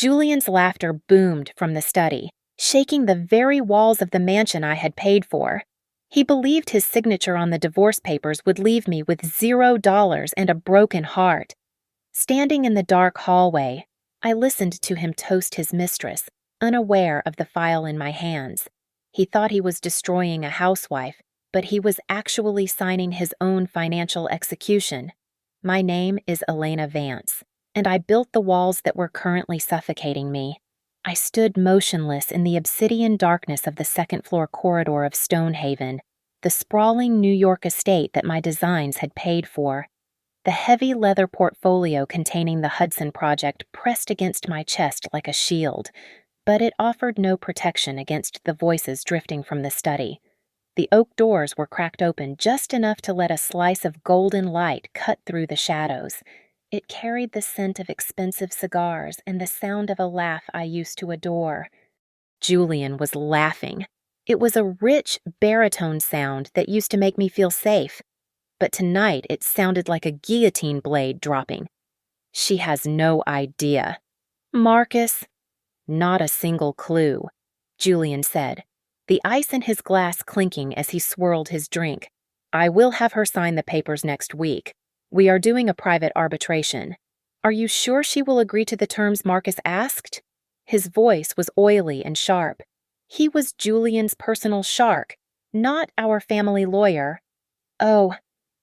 Julian's laughter boomed from the study, shaking the very walls of the mansion I had paid for. He believed his signature on the divorce papers would leave me with $0 and a broken heart. Standing in the dark hallway, I listened to him toast his mistress, unaware of the file in my hands. He thought he was destroying a housewife, but he was actually signing his own financial execution. My name is Elena Vance, and I built the walls that were currently suffocating me. I stood motionless in the obsidian darkness of the second-floor corridor of Stonehaven, the sprawling New York estate that my designs had paid for. The heavy leather portfolio containing the Hudson Project pressed against my chest like a shield, but it offered no protection against the voices drifting from the study. The oak doors were cracked open just enough to let a slice of golden light cut through the shadows. It carried the scent of expensive cigars and the sound of a laugh I used to adore. Julian was laughing. It was a rich, baritone sound that used to make me feel safe, but tonight it sounded like a guillotine blade dropping. She has no idea. Marcus? Not a single clue, Julian said, the ice in his glass clinking as he swirled his drink. I will have her sign the papers next week. We are doing a private arbitration. Are you sure she will agree to the terms Marcus asked? His voice was oily and sharp. He was Julian's personal shark, not our family lawyer. Oh,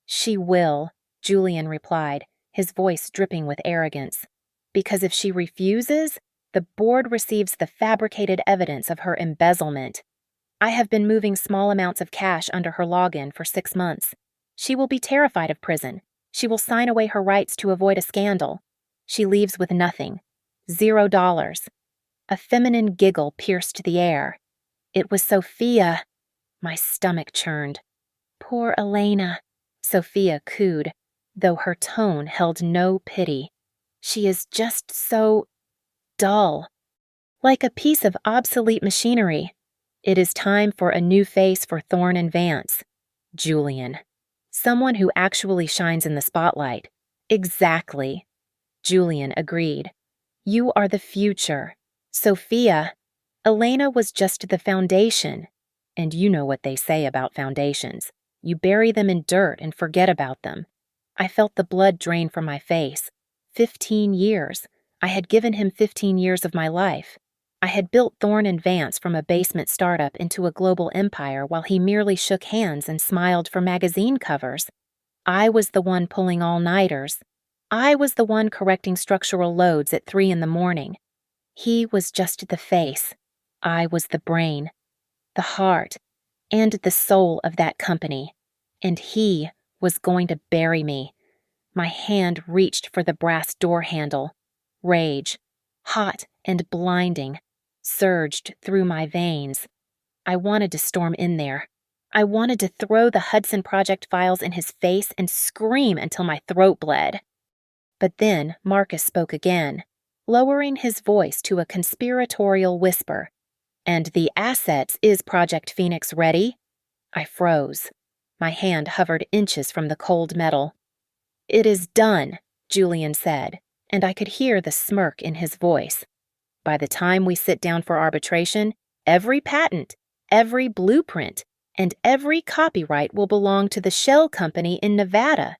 she will, Julian replied, his voice dripping with arrogance. Because if she refuses, the board receives the fabricated evidence of her embezzlement. I have been moving small amounts of cash under her login for 6 months. She will be terrified of prison. She will sign away her rights to avoid a scandal. She leaves with nothing. $0. A feminine giggle pierced the air. It was Sophia. My stomach churned. Poor Elena, Sophia cooed, though her tone held no pity. She is just so dull. Like a piece of obsolete machinery. It is time for a new face for Thorne and Vance. Julian. Someone who actually shines in the spotlight. Exactly. Julian agreed. You are the future. Sophia. Elena was just the foundation. And you know what they say about foundations. You bury them in dirt and forget about them. I felt the blood drain from my face. 15 years. I had given him 15 years of my life. I had built Thorne and Vance from a basement startup into a global empire while he merely shook hands and smiled for magazine covers. I was the one pulling all-nighters. I was the one correcting structural loads at 3 a.m. He was just the face. I was the brain, the heart, and the soul of that company. And he was going to bury me. My hand reached for the brass door handle. Rage, hot and blinding, surged through my veins. I wanted to storm in there. I wanted to throw the Hudson Project files in his face and scream until my throat bled. But then Marcus spoke again, lowering his voice to a conspiratorial whisper. And the assets, is Project Phoenix ready? I froze. My hand hovered inches from the cold metal. It is done, Julian said, and I could hear the smirk in his voice. By the time we sit down for arbitration, every patent, every blueprint, and every copyright will belong to the shell company in Nevada.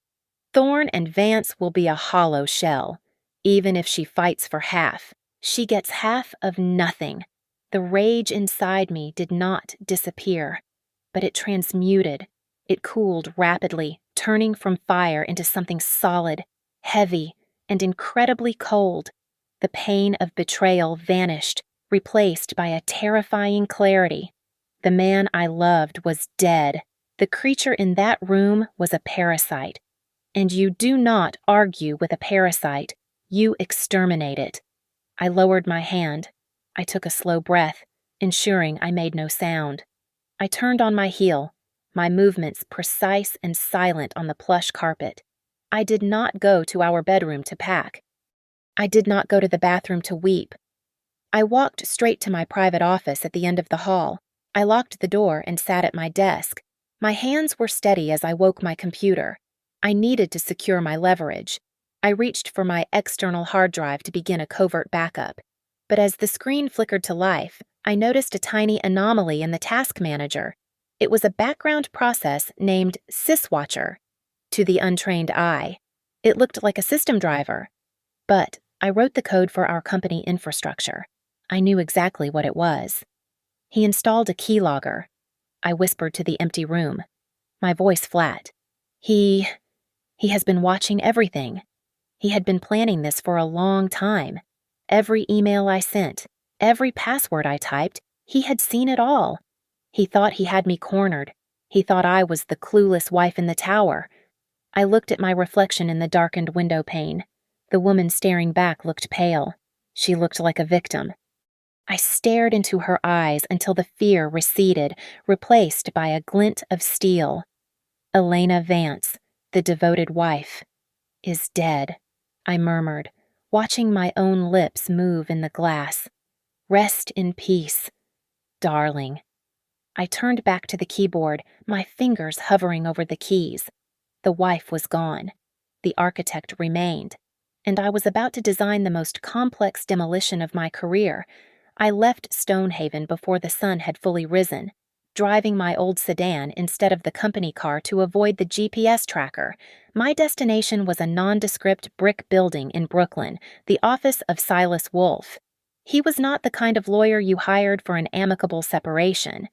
Thorne and Vance will be a hollow shell. Even if she fights for half, she gets half of nothing. The rage inside me did not disappear, but it transmuted. It cooled rapidly, turning from fire into something solid, heavy, and incredibly cold. The pain of betrayal vanished, replaced by a terrifying clarity. The man I loved was dead. The creature in that room was a parasite. And you do not argue with a parasite. You exterminate it. I lowered my hand. I took a slow breath, ensuring I made no sound. I turned on my heel, my movements precise and silent on the plush carpet. I did not go to our bedroom to pack. I did not go to the bathroom to weep. I walked straight to my private office at the end of the hall. I locked the door and sat at my desk. My hands were steady as I woke my computer. I needed to secure my leverage. I reached for my external hard drive to begin a covert backup. But as the screen flickered to life, I noticed a tiny anomaly in the task manager. It was a background process named SysWatcher. To the untrained eye, it looked like a system driver. But I wrote the code for our company infrastructure. I knew exactly what it was. He installed a keylogger. I whispered to the empty room, my voice flat. He has been watching everything. He had been planning this for a long time. Every email I sent, every password I typed, he had seen it all. He thought he had me cornered. He thought I was the clueless wife in the tower. I looked at my reflection in the darkened window pane. The woman staring back looked pale. She looked like a victim. I stared into her eyes until the fear receded, replaced by a glint of steel. Elena Vance, the devoted wife, is dead, I murmured, watching my own lips move in the glass. Rest in peace, darling. I turned back to the keyboard, my fingers hovering over the keys. The wife was gone. The architect remained. And I was about to design the most complex demolition of my career. I left Stonehaven before the sun had fully risen, driving my old sedan instead of the company car to avoid the GPS tracker. My destination was a nondescript brick building in Brooklyn, the office of Silas Wolfe. He was not the kind of lawyer you hired for an amicable separation.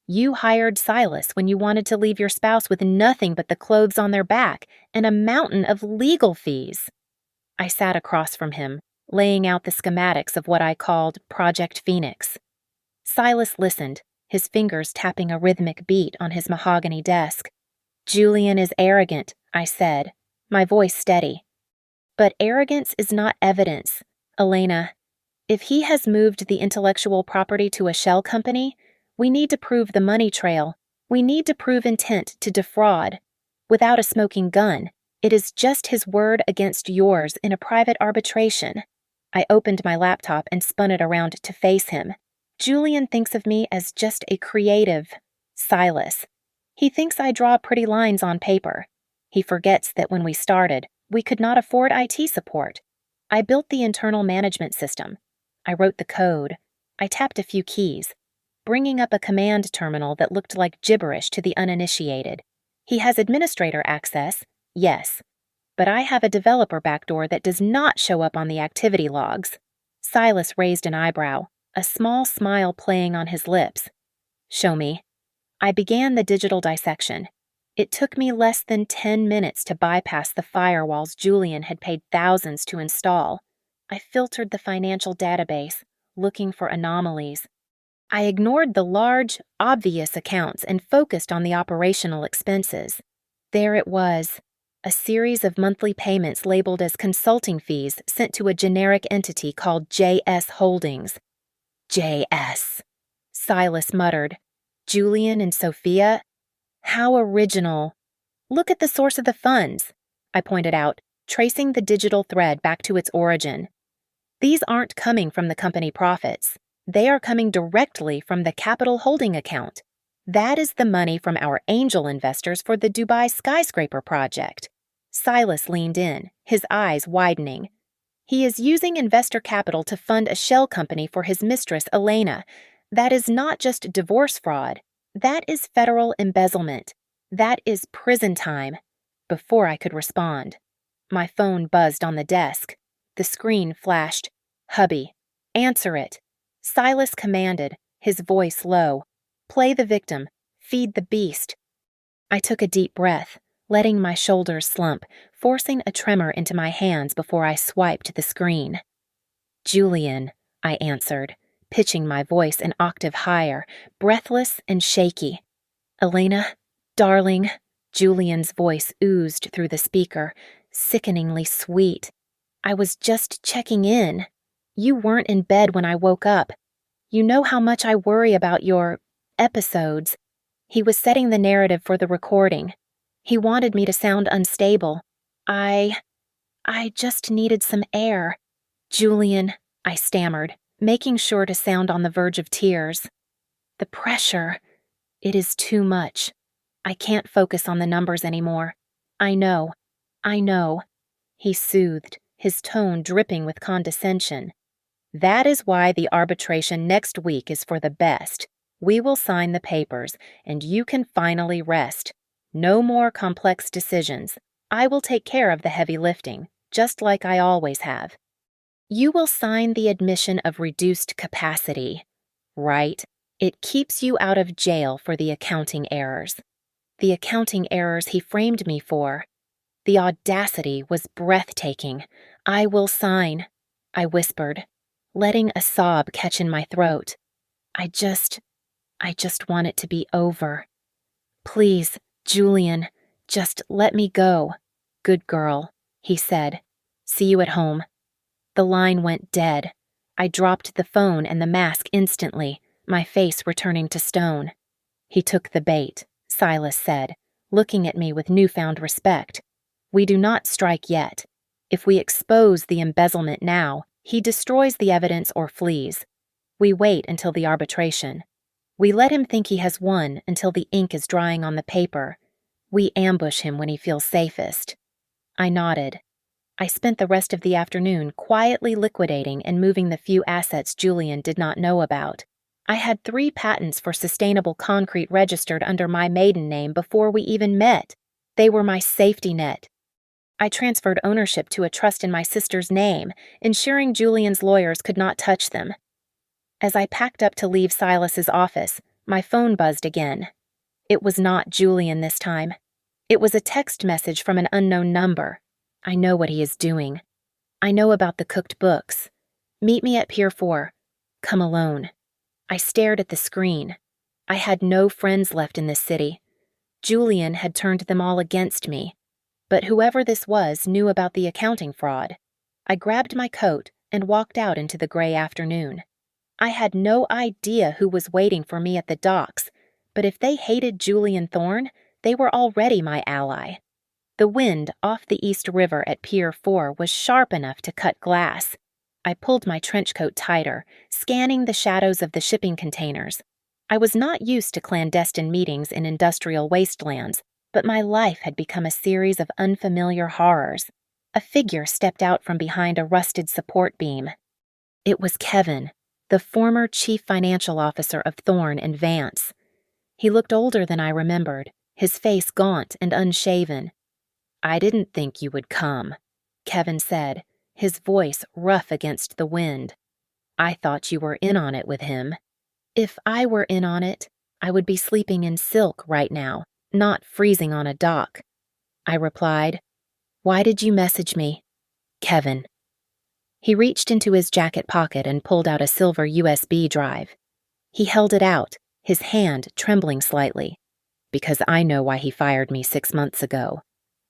You hired Silas when you wanted to leave your spouse with nothing but the clothes on their back and a mountain of legal fees. I sat across from him, laying out the schematics of what I called Project Phoenix. Silas listened, his fingers tapping a rhythmic beat on his mahogany desk. Julian is arrogant, I said, my voice steady. But arrogance is not evidence, Elena. If he has moved the intellectual property to a shell company, we need to prove the money trail. We need to prove intent to defraud. Without a smoking gun, it is just his word against yours in a private arbitration. I opened my laptop and spun it around to face him. Julian thinks of me as just a creative Silas. He thinks I draw pretty lines on paper. He forgets that when we started, we could not afford IT support. I built the internal management system. I wrote the code. I tapped a few keys, bringing up a command terminal that looked like gibberish to the uninitiated. He has administrator access, yes, but I have a developer backdoor that does not show up on the activity logs. Silas raised an eyebrow, a small smile playing on his lips. Show me. I began the digital dissection. It took me less than 10 minutes to bypass the firewalls Julian had paid thousands to install. I filtered the financial database, looking for anomalies. I ignored the large, obvious accounts and focused on the operational expenses. There it was, a series of monthly payments labeled as consulting fees sent to a generic entity called JS Holdings. JS. Silas muttered. Julian and Sophia? How original. Look at the source of the funds, I pointed out, tracing the digital thread back to its origin. These aren't coming from the company profits. They are coming directly from the Capital Holding account. That is the money from our angel investors for the Dubai skyscraper project. Silas leaned in, his eyes widening. He is using investor capital to fund a shell company for his mistress, Elena. That is not just divorce fraud. That is federal embezzlement. That is prison time. Before I could respond, my phone buzzed on the desk. The screen flashed. Hubby, answer it. Silas commanded, his voice low. Play the victim. Feed the beast. I took a deep breath, letting my shoulders slump, forcing a tremor into my hands before I swiped the screen. Julian, I answered, pitching my voice an octave higher, breathless and shaky. Elena, darling, Julian's voice oozed through the speaker, sickeningly sweet. I was just checking in. You weren't in bed when I woke up. You know how much I worry about your episodes. He was setting the narrative for the recording. He wanted me to sound unstable. I just needed some air. Julian, I stammered, making sure to sound on the verge of tears. The pressure. It is too much. I can't focus on the numbers anymore. I know. He soothed, his tone dripping with condescension. That is why the arbitration next week is for the best. We will sign the papers, and you can finally rest. No more complex decisions. I will take care of the heavy lifting, just like I always have. You will sign the admission of reduced capacity. Right. It keeps you out of jail for the accounting errors. The accounting errors he framed me for. The audacity was breathtaking. I will sign, I whispered, letting a sob catch in my throat. I just want it to be over. Please, Julian, just let me go. Good girl, he said. See you at home. The line went dead. I dropped the phone and the mask instantly, my face returning to stone. He took the bait, Silas said, looking at me with newfound respect. We do not strike yet. If we expose the embezzlement now, he destroys the evidence or flees. We wait until the arbitration. We let him think he has won until the ink is drying on the paper. We ambush him when he feels safest. I nodded. I spent the rest of the afternoon quietly liquidating and moving the few assets Julian did not know about. I had 3 patents for sustainable concrete registered under my maiden name before we even met. They were my safety net. I transferred ownership to a trust in my sister's name, ensuring Julian's lawyers could not touch them. As I packed up to leave Silas's office, my phone buzzed again. It was not Julian this time. It was a text message from an unknown number. I know what he is doing. I know about the cooked books. Meet me at Pier 4. Come alone. I stared at the screen. I had no friends left in this city. Julian had turned them all against me. But whoever this was knew about the accounting fraud. I grabbed my coat and walked out into the gray afternoon. I had no idea who was waiting for me at the docks, but if they hated Julian Thorne, they were already my ally. The wind off the East River at Pier 4 was sharp enough to cut glass. I pulled my trench coat tighter, scanning the shadows of the shipping containers. I was not used to clandestine meetings in industrial wastelands, but my life had become a series of unfamiliar horrors. A figure stepped out from behind a rusted support beam. It was Kevin, the former chief financial officer of Thorne and Vance. He looked older than I remembered, his face gaunt and unshaven. I didn't think you would come, Kevin said, his voice rough against the wind. I thought you were in on it with him. If I were in on it, I would be sleeping in silk right now, not freezing on a dock. I replied, Why did you message me? Kevin. He reached into his jacket pocket and pulled out a silver USB drive. He held it out, his hand trembling slightly. Because I know why he fired me 6 months ago,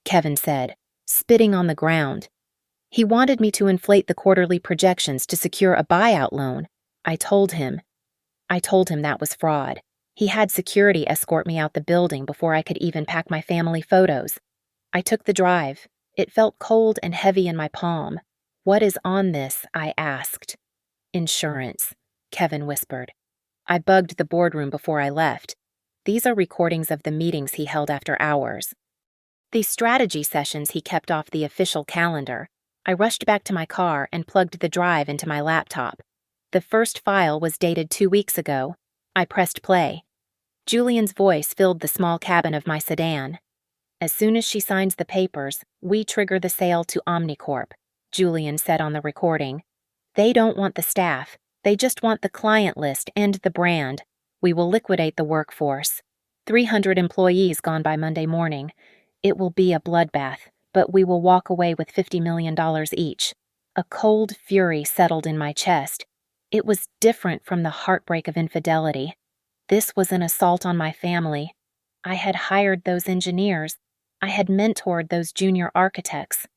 Kevin said, spitting on the ground. He wanted me to inflate the quarterly projections to secure a buyout loan. I told him that was fraud. He had security escort me out the building before I could even pack my family photos. I took the drive. It felt cold and heavy in my palm. What is on this? I asked. Insurance, Kevin whispered. I bugged the boardroom before I left. These are recordings of the meetings he held after hours. The strategy sessions he kept off the official calendar. I rushed back to my car and plugged the drive into my laptop. The first file was dated 2 weeks ago. I pressed play. Julian's voice filled the small cabin of my sedan. As soon as she signs the papers, we trigger the sale to Omnicorp, Julian said on the recording. They don't want the staff. They just want the client list and the brand. We will liquidate the workforce. 300 employees gone by Monday morning. It will be a bloodbath, but we will walk away with $50 million each. A cold fury settled in my chest. It was different from the heartbreak of infidelity. This was an assault on my family. I had hired those engineers. I had mentored those junior architects.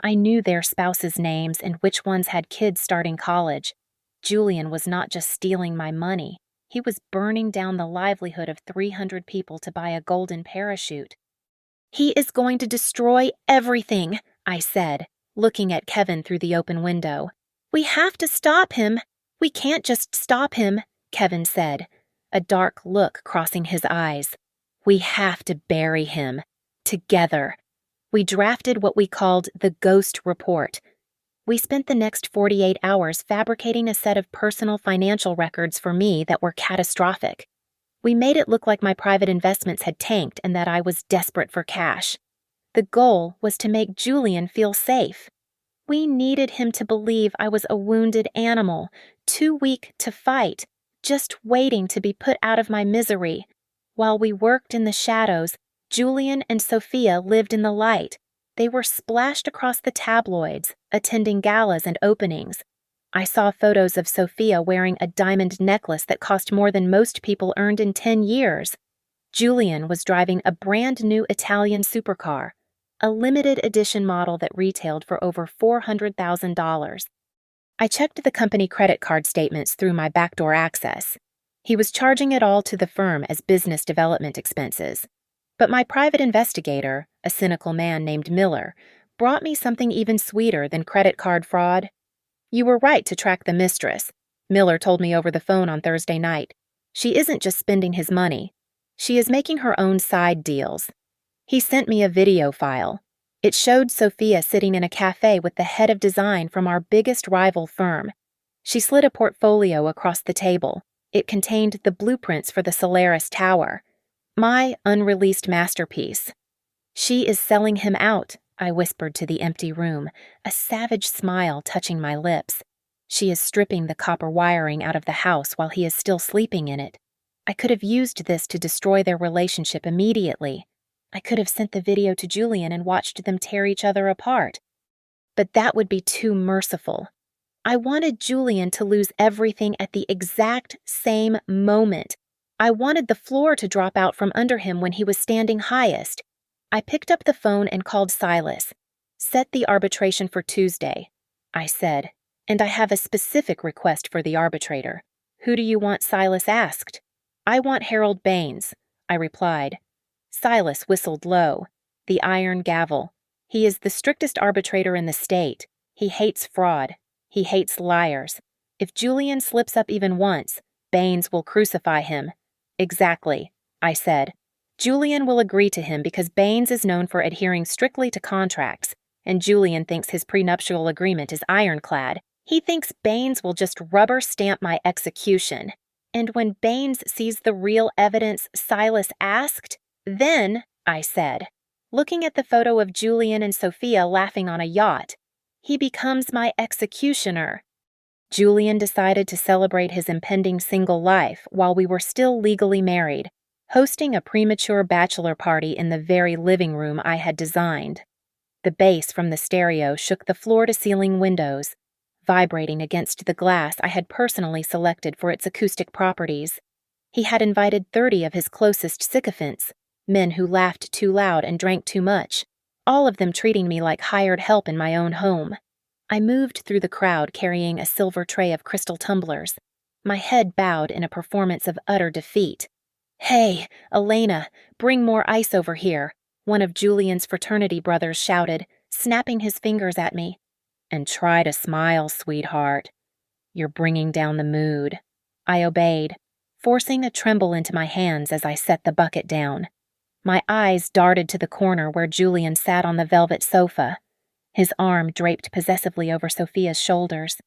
I knew their spouses' names and which ones had kids starting college. Julian was not just stealing my money. He was burning down the livelihood of 300 people to buy a golden parachute. He is going to destroy everything, I said, looking at Kevin through the open window. We have to stop him. We can't just stop him, Kevin said, a dark look crossing his eyes. We have to bury him. Together. We drafted what we called the Ghost Report. We spent the next 48 hours fabricating a set of personal financial records for me that were catastrophic. We made it look like my private investments had tanked and that I was desperate for cash. The goal was to make Julian feel safe. We needed him to believe I was a wounded animal, too weak to fight, just waiting to be put out of my misery. While we worked in the shadows, Julian and Sophia lived in the light. They were splashed across the tabloids, attending galas and openings. I saw photos of Sophia wearing a diamond necklace that cost more than most people earned in 10 years. Julian was driving a brand new Italian supercar, a limited edition model that retailed for over $400,000. I checked the company credit card statements through my backdoor access. He was charging it all to the firm as business development expenses. But my private investigator, a cynical man named Miller, brought me something even sweeter than credit card fraud. "You were right to track the mistress," Miller told me over the phone on Thursday night. "She isn't just spending his money. She is making her own side deals." He sent me a video file. It showed Sophia sitting in a cafe with the head of design from our biggest rival firm. She slid a portfolio across the table. It contained the blueprints for the Solaris Tower. My unreleased masterpiece. "She is selling him out," I whispered to the empty room, a savage smile touching my lips. "She is stripping the copper wiring out of the house while he is still sleeping in it." I could have used this to destroy their relationship immediately. I could have sent the video to Julian and watched them tear each other apart. But that would be too merciful. I wanted Julian to lose everything at the exact same moment. I wanted the floor to drop out from under him when he was standing highest. I picked up the phone and called Silas. "Set the arbitration for Tuesday," I said, "and I have a specific request for the arbitrator." "Who do you want?" Silas asked. "I want Harold Baines," I replied. Silas whistled low. The iron gavel. "He is the strictest arbitrator in the state. He hates fraud. He hates liars. If Julian slips up even once, Baines will crucify him." "Exactly," I said. "Julian will agree to him because Baines is known for adhering strictly to contracts, and Julian thinks his prenuptial agreement is ironclad. He thinks Baines will just rubber stamp my execution. And when Baines sees the real evidence Silas asked, then," I said, looking at the photo of Julian and Sophia laughing on a yacht, "he becomes my executioner." Julian decided to celebrate his impending single life while we were still legally married, hosting a premature bachelor party in the very living room I had designed. The bass from the stereo shook the floor-to-ceiling windows, vibrating against the glass I had personally selected for its acoustic properties. He had invited 30 of his closest sycophants, men who laughed too loud and drank too much, all of them treating me like hired help in my own home. I moved through the crowd carrying a silver tray of crystal tumblers, my head bowed in a performance of utter defeat. "Hey, Elena, bring more ice over here," one of Julian's fraternity brothers shouted, snapping his fingers at me. "And try to smile, sweetheart. You're bringing down the mood." I obeyed, forcing a tremble into my hands as I set the bucket down. My eyes darted to the corner where Julian sat on the velvet sofa, his arm draped possessively over Sophia's shoulders.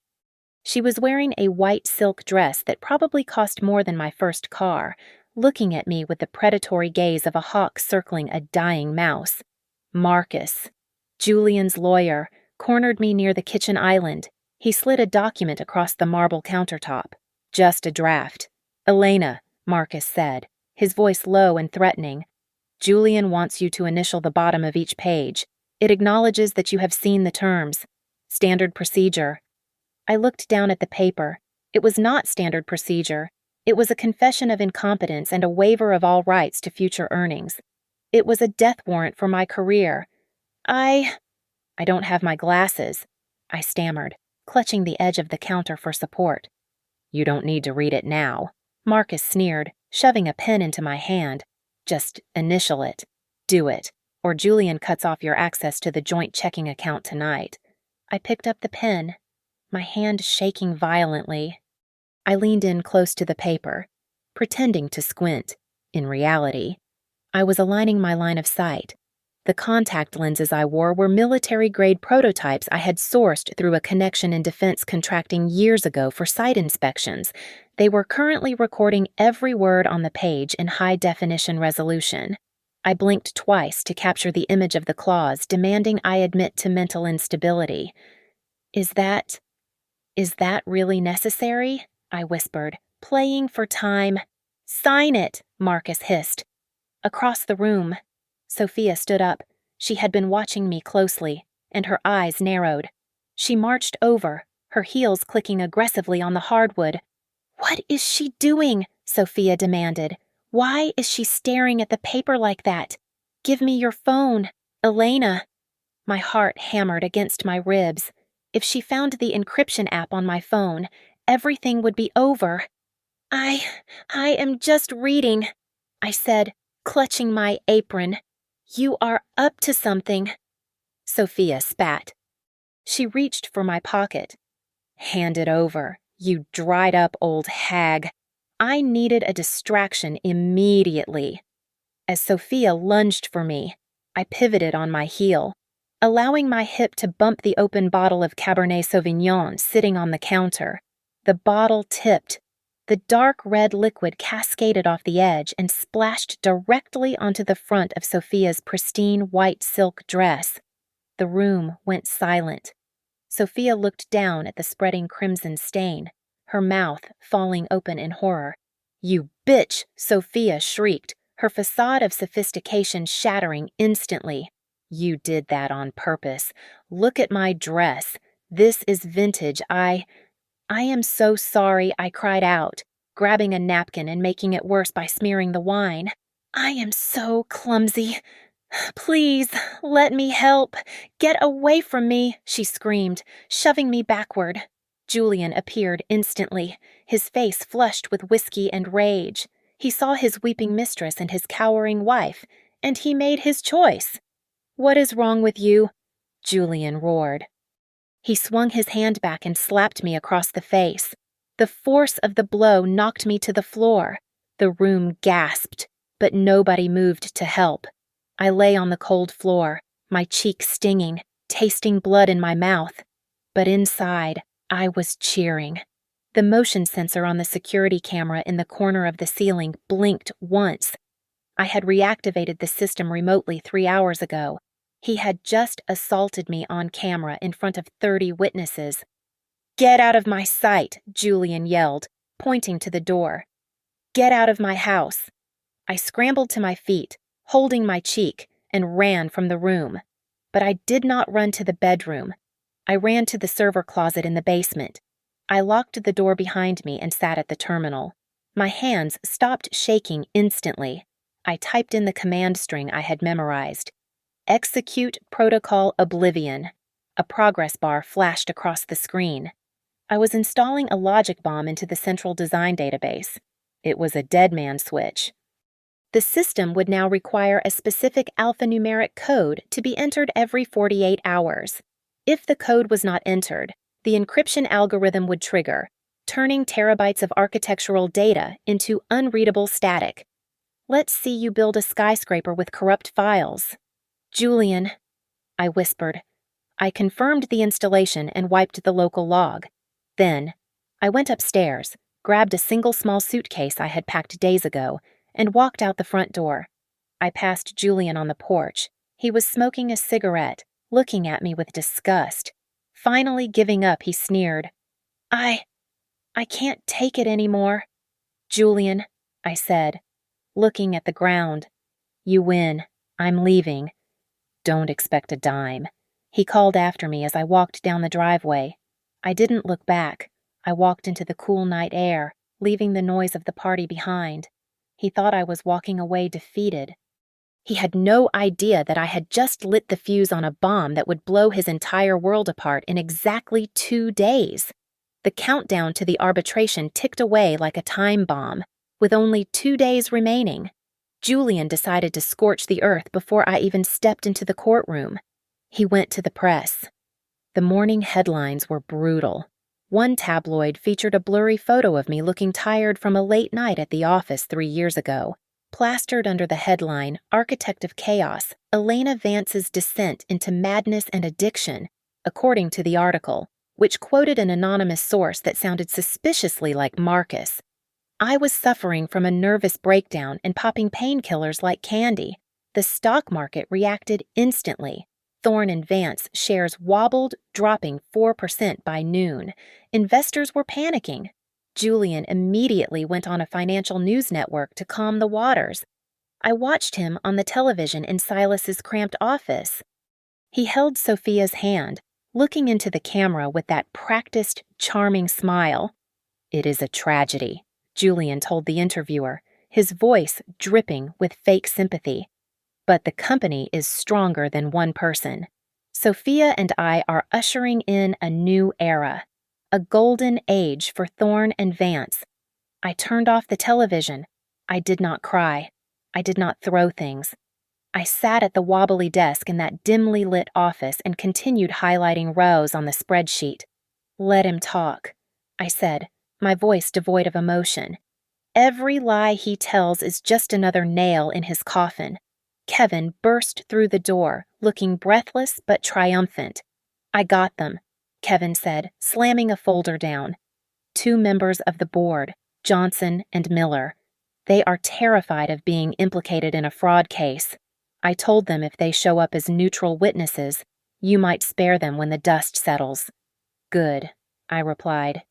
She was wearing a white silk dress that probably cost more than my first car, looking at me with the predatory gaze of a hawk circling a dying mouse. Marcus, Julian's lawyer, cornered me near the kitchen island. He slid a document across the marble countertop. "Just a draft." "Elena," Marcus said, his voice low and threatening, "Julian wants you to initial the bottom of each page. It acknowledges that you have seen the terms. Standard procedure." I looked down at the paper. It was not standard procedure. It was a confession of incompetence and a waiver of all rights to future earnings. It was a death warrant for my career. I don't have my glasses," I stammered, clutching the edge of the counter for support. "You don't need to read it now," Marcus sneered, shoving a pen into my hand. "Just initial it. Do it, or Julian cuts off your access to the joint checking account tonight." I picked up the pen, my hand shaking violently. I leaned in close to the paper, pretending to squint. In reality, I was aligning my line of sight. The contact lenses I wore were military-grade prototypes I had sourced through a connection in defense contracting years ago for sight inspections. They were currently recording every word on the page in high-definition resolution. I blinked twice to capture the image of the clause demanding I admit to mental instability. Is that really necessary? I whispered, playing for time. Sign it, Marcus hissed. Across the room, Sophia stood up. She had been watching me closely, and her eyes narrowed. She marched over, her heels clicking aggressively on the hardwood. "What is she doing?" Sophia demanded. "Why is she staring at the paper like that? Give me your phone, Elena." My heart hammered against my ribs. If she found the encryption app on my phone, everything would be over. I am just reading," I said, clutching my apron. "You are up to something." Sophia spat. She reached for my pocket. "Hand it over, you dried-up old hag." I needed a distraction immediately. As Sophia lunged for me, I pivoted on my heel, allowing my hip to bump the open bottle of Cabernet Sauvignon sitting on the counter. The bottle tipped. The dark red liquid cascaded off the edge and splashed directly onto the front of Sophia's pristine white silk dress. The room went silent. Sophia looked down at the spreading crimson stain, her mouth falling open in horror. "You bitch!" Sophia shrieked, her facade of sophistication shattering instantly. "You did that on purpose. Look at my dress. This is vintage. I am so sorry," I cried out, grabbing a napkin and making it worse by smearing the wine. "I am so clumsy. Please, let me help. Get away from me," she screamed, shoving me backward. Julian appeared instantly, his face flushed with whiskey and rage. He saw his weeping mistress and his cowering wife, and he made his choice. "What is wrong with you?" Julian roared. He swung his hand back and slapped me across the face. The force of the blow knocked me to the floor. The room gasped, but nobody moved to help. I lay on the cold floor, my cheek stinging, tasting blood in my mouth. But inside, I was cheering. The motion sensor on the security camera in the corner of the ceiling blinked once. I had reactivated the system remotely 3 hours ago. He had just assaulted me on camera in front of 30 witnesses. "Get out of my sight," Julian yelled, pointing to the door. "Get out of my house." I scrambled to my feet, holding my cheek, and ran from the room. But I did not run to the bedroom. I ran to the server closet in the basement. I locked the door behind me and sat at the terminal. My hands stopped shaking instantly. I typed in the command string I had memorized. "Execute Protocol Oblivion." A progress bar flashed across the screen. I was installing a logic bomb into the central design database. It was a dead man switch. The system would now require a specific alphanumeric code to be entered every 48 hours. If the code was not entered, the encryption algorithm would trigger, turning terabytes of architectural data into unreadable static. "Let's see you build a skyscraper with corrupt files." "Julian," I whispered. I confirmed the installation and wiped the local log. Then, I went upstairs, grabbed a single small suitcase I had packed days ago, and walked out the front door. I passed Julian on the porch. He was smoking a cigarette, looking at me with disgust. Finally giving up, he sneered. I can't take it anymore." "Julian," I said, looking at the ground. "You win. I'm leaving. Don't expect a dime." He called after me as I walked down the driveway. I didn't look back. I walked into the cool night air, leaving the noise of the party behind. He thought I was walking away defeated. He had no idea that I had just lit the fuse on a bomb that would blow his entire world apart in exactly 2 days. The countdown to the arbitration ticked away like a time bomb, with only 2 days remaining. Julian decided to scorch the earth before I even stepped into the courtroom. He went to the press. The morning headlines were brutal. One tabloid featured a blurry photo of me looking tired from a late night at the office 3 years ago. Plastered under the headline, Architect of Chaos, Elena Vance's Descent into Madness and Addiction, according to the article, which quoted an anonymous source that sounded suspiciously like Marcus. I was suffering from a nervous breakdown and popping painkillers like candy. The stock market reacted instantly. Thorne and Vance shares wobbled, dropping 4% by noon. Investors were panicking. Julian immediately went on a financial news network to calm the waters. I watched him on the television in Silas's cramped office. He held Sophia's hand, looking into the camera with that practiced, charming smile. "It is a tragedy," Julian told the interviewer, his voice dripping with fake sympathy. "But the company is stronger than one person. Sophia and I are ushering in a new era, a golden age for Thorne and Vance." I turned off the television. I did not cry. I did not throw things. I sat at the wobbly desk in that dimly lit office and continued highlighting rows on the spreadsheet. "Let him talk," I said, my voice devoid of emotion. "Every lie he tells is just another nail in his coffin." Kevin burst through the door, looking breathless but triumphant. "I got them," Kevin said, slamming a folder down. "Two members of the board, Johnson and Miller. They are terrified of being implicated in a fraud case. I told them if they show up as neutral witnesses, you might spare them when the dust settles." "Good," I replied.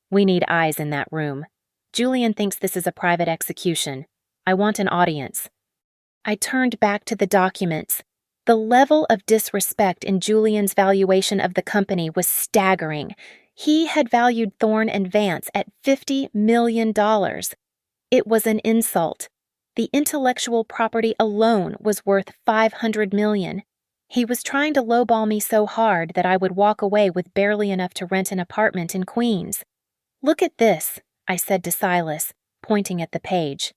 "We need eyes in that room. Julian thinks this is a private execution. I want an audience." I turned back to the documents. The level of disrespect in Julian's valuation of the company was staggering. He had valued Thorne and Vance at $50 million. It was an insult. The intellectual property alone was worth $500 million. He was trying to lowball me so hard that I would walk away with barely enough to rent an apartment in Queens. "Look at this," I said to Silas, pointing at the page.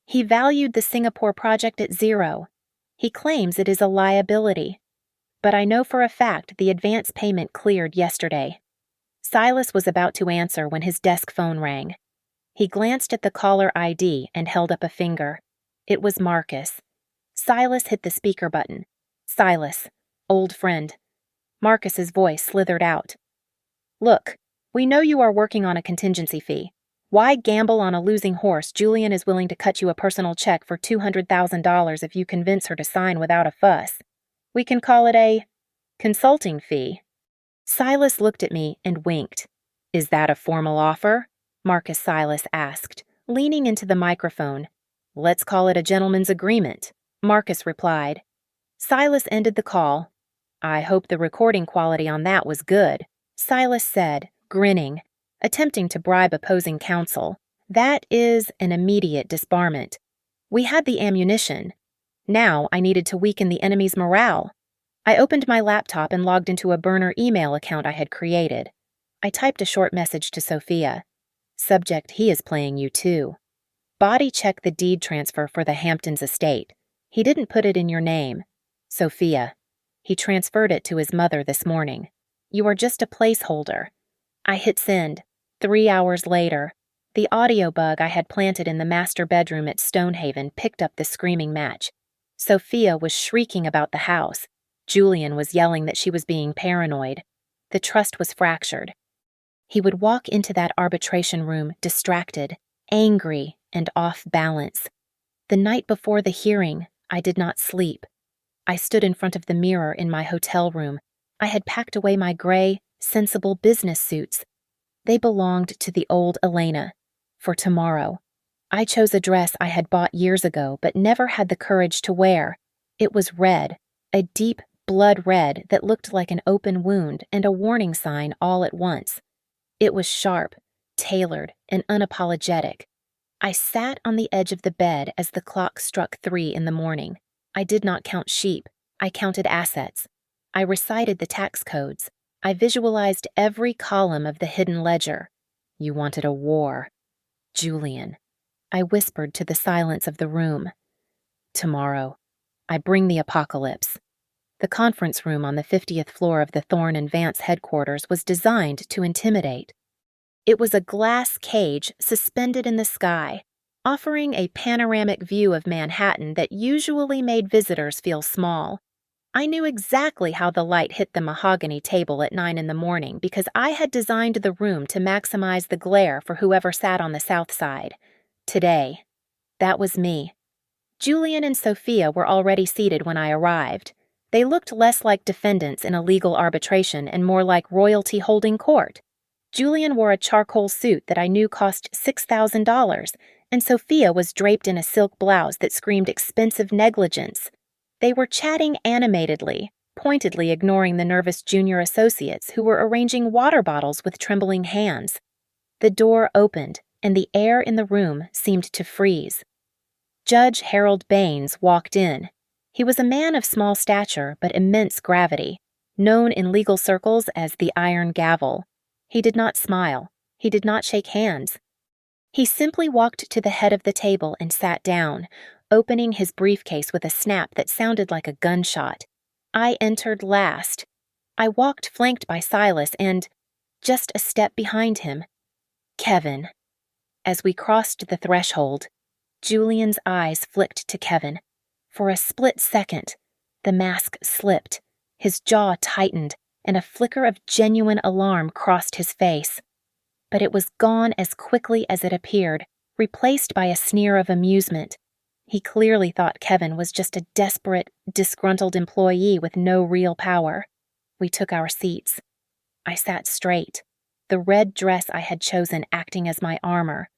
"He valued the Singapore project at $0. He claims it is a liability. But I know for a fact the advance payment cleared yesterday." Silas was about to answer when his desk phone rang. He glanced at the caller ID and held up a finger. It was Marcus. Silas hit the speaker button. "Silas, old friend." Marcus's voice slithered out. "Look, we know you are working on a contingency fee. Why gamble on a losing horse? Julian is willing to cut you a personal check for $200,000 if you convince her to sign without a fuss. We can call it a consulting fee." Silas looked at me and winked. "Is that a formal offer?" Marcus Silas asked, leaning into the microphone. "Let's call it a gentleman's agreement," Marcus replied. Silas ended the call. "I hope the recording quality on that was good," Silas said, grinning, attempting to bribe opposing counsel. "That is an immediate disbarment. We had the ammunition. Now I needed to weaken the enemy's morale." I opened my laptop and logged into a burner email account I had created. I typed a short message to Sophia. Subject: he is playing you too. Body check the deed transfer for the Hamptons estate. He didn't put it in your name. Sophia. He transferred it to his mother this morning. You are just a placeholder. I hit send. 3 hours later, the audio bug I had planted in the master bedroom at Stonehaven picked up the screaming match. Sophia was shrieking about the house. Julian was yelling that she was being paranoid. The trust was fractured. He would walk into that arbitration room distracted, angry, and off balance. The night before the hearing, I did not sleep. I stood in front of the mirror in my hotel room. I had packed away my gray, sensible business suits. They belonged to the old Elena, for tomorrow. I chose a dress I had bought years ago but never had the courage to wear. It was red, a deep blood red that looked like an open wound and a warning sign all at once. It was sharp, tailored, and unapologetic. I sat on the edge of the bed as the clock struck 3 in the morning. I did not count sheep. I counted assets. I recited the tax codes. I visualized every column of the hidden ledger. You wanted a war. Julian. I whispered to the silence of the room. Tomorrow, I bring the apocalypse. The conference room on the 50th floor of the Thorne and Vance headquarters was designed to intimidate. It was a glass cage suspended in the sky. offering a panoramic view of Manhattan that usually made visitors feel small. I knew exactly how the light hit the mahogany table at 9 in the morning because I had designed the room to maximize the glare for whoever sat on the south side. Today, that was me. Julian and Sophia were already seated when I arrived. They looked less like defendants in a legal arbitration and more like royalty holding court. Julian wore a charcoal suit that I knew cost $6,000, and Sophia was draped in a silk blouse that screamed expensive negligence. They were chatting animatedly, pointedly ignoring the nervous junior associates who were arranging water bottles with trembling hands. The door opened, and the air in the room seemed to freeze. Judge Harold Baines walked in. He was a man of small stature but immense gravity, known in legal circles as the Iron Gavel. He did not smile. He did not shake hands. He simply walked to the head of the table and sat down, opening his briefcase with a snap that sounded like a gunshot. I entered last. I walked flanked by Silas and, just a step behind him, Kevin. As we crossed the threshold, Julian's eyes flicked to Kevin. For a split second, the mask slipped, his jaw tightened, and a flicker of genuine alarm crossed his face. But it was gone as quickly as it appeared, replaced by a sneer of amusement. He clearly thought Kevin was just a desperate, disgruntled employee with no real power. We took our seats. I sat straight, the red dress I had chosen acting as my armor.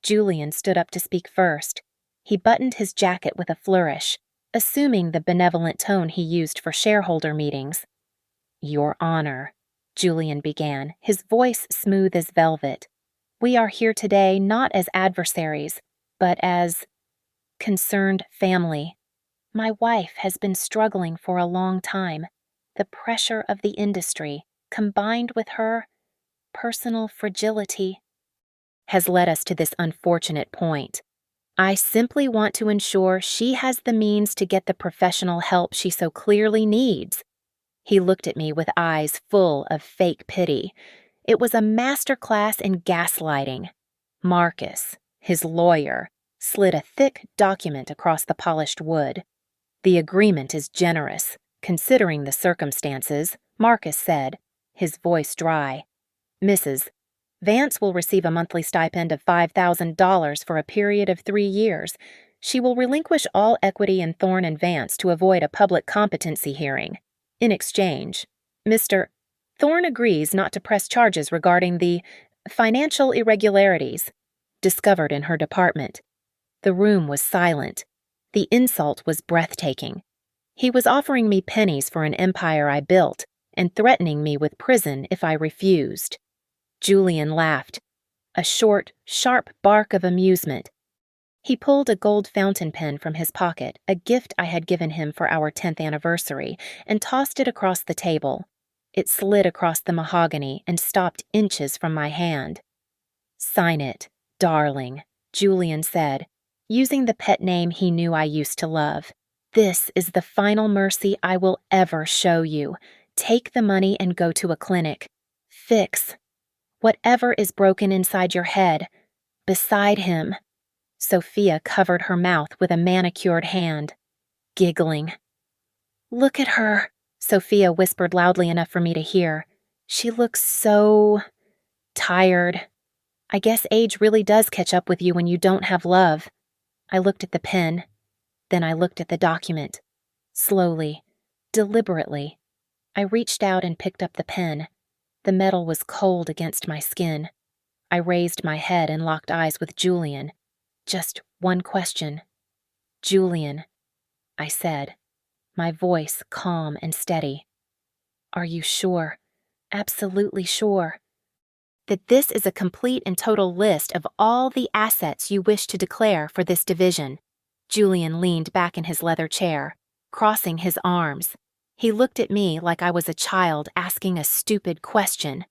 Julian stood up to speak first. He buttoned his jacket with a flourish, assuming the benevolent tone he used for shareholder meetings. "Your Honor," Julian began, his voice smooth as velvet. "We are here today not as adversaries, but as concerned family. My wife has been struggling for a long time. The pressure of the industry, combined with her personal fragility, has led us to this unfortunate point. I simply want to ensure she has the means to get the professional help she so clearly needs." He looked at me with eyes full of fake pity. It was a masterclass in gaslighting. Marcus, his lawyer, slid a thick document across the polished wood. "The agreement is generous, considering the circumstances," Marcus said, his voice dry. "Mrs. Vance will receive a monthly stipend of $5,000 for a period of 3 years. She will relinquish all equity in Thorne and Vance to avoid a public competency hearing. In exchange, Mr. Thorne agrees not to press charges regarding the financial irregularities discovered in her department." The room was silent. The insult was breathtaking. He was offering me pennies for an empire I built and threatening me with prison if I refused. Julian laughed, a short, sharp bark of amusement. He pulled a gold fountain pen from his pocket, a gift I had given him for our 10th anniversary, and tossed it across the table. It slid across the mahogany and stopped inches from my hand. "Sign it, darling," Julian said, using the pet name he knew I used to love. "This is the final mercy I will ever show you. Take the money and go to a clinic. Fix whatever is broken inside your head, beside him." Sophia covered her mouth with a manicured hand, giggling. "Look at her," Sophia whispered loudly enough for me to hear. "She looks so tired. I guess age really does catch up with you when you don't have love." I looked at the pen. Then I looked at the document. Slowly, deliberately, I reached out and picked up the pen. The metal was cold against my skin. I raised my head and locked eyes with Julian. Just one question. "Julian," I said, my voice calm and steady. "Are you sure, absolutely sure, that this is a complete and total list of all the assets you wish to declare for this division?" Julian leaned back in his leather chair, crossing his arms. He looked at me like I was a child asking a stupid question.